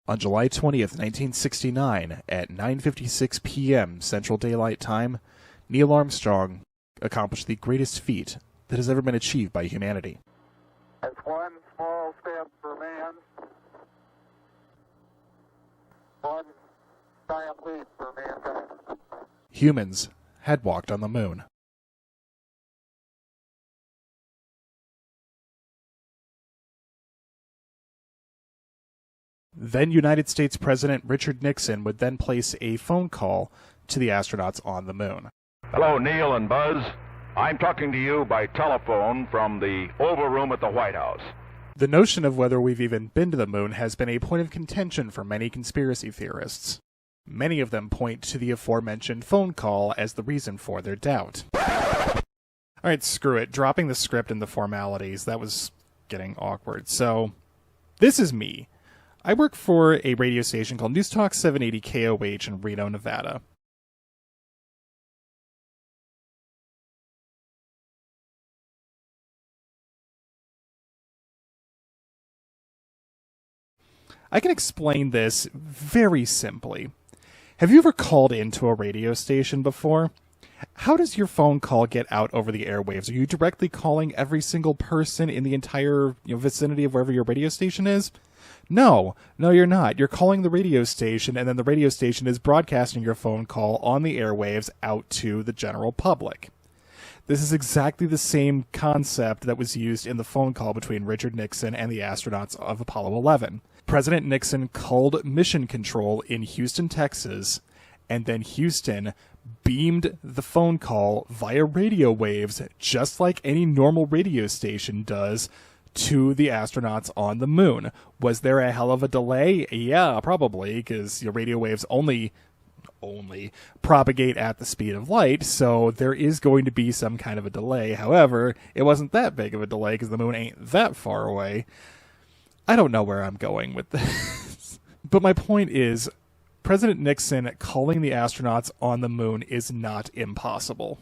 On July 20th, 1969, at 9:56 p.m. Central Daylight Time, Neil Armstrong accomplished the greatest feat that has ever been achieved by humanity. That's one small step for man, one giant leap for mankind. Humans had walked on the moon. Then United States President Richard Nixon would then place a phone call to the astronauts on the moon. Hello, Neil and Buzz. I'm talking to you by telephone from the Oval Room at the White House. The notion of whether we've even been to the moon has been a point of contention for many conspiracy theorists. Many of them point to the aforementioned phone call as the reason for their doubt. Alright, screw it. Dropping the script and the formalities, that was getting awkward. So, this is me. I work for a radio station called News Talk 780 KOH in Reno, Nevada. I can explain this very simply. Have you ever called into a radio station before? How does your phone call get out over the airwaves? Are you directly calling every single person in the entire vicinity of wherever your radio station is? No, you're not. You're calling the radio station, and then the radio station is broadcasting your phone call on the airwaves out to the general public. This is exactly the same concept that was used in the phone call between Richard Nixon and the astronauts of Apollo 11. President Nixon called Mission Control in Houston, Texas, and then Houston beamed the phone call via radio waves, just like any normal radio station does, to the astronauts on the moon. Was there a hell of a delay? Yeah, probably, because your radio waves only propagate at the speed of light, so there is going to be some kind of a delay. However, it wasn't that big of a delay because the moon ain't that far away. I don't know where I'm going with this. But my point is, President Nixon calling the astronauts on the moon is not impossible.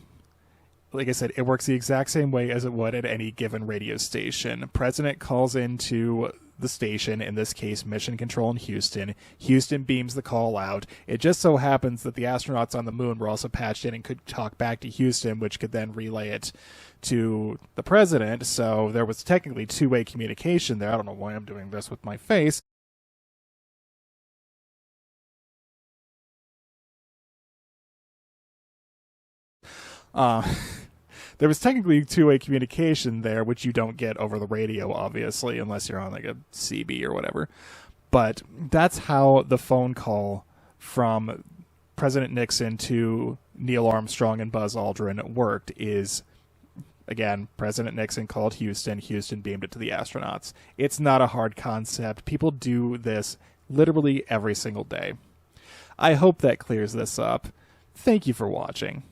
Like I said, it works the exact same way as it would at any given radio station. President calls into the station, in this case Mission Control in Houston. Houston beams the call out. It just so happens that the astronauts on the moon were also patched in and could talk back to Houston, which could then relay it to the president. So there was technically two-way communication there. I don't know why I'm doing this with my face. There was technically two-way communication there, which you don't get over the radio, obviously, unless you're on like a CB or whatever. But that's how the phone call from President Nixon to Neil Armstrong and Buzz Aldrin worked is, again, President Nixon called Houston, Houston beamed it to the astronauts. It's not a hard concept. People do this literally every single day. I hope that clears this up. Thank you for watching.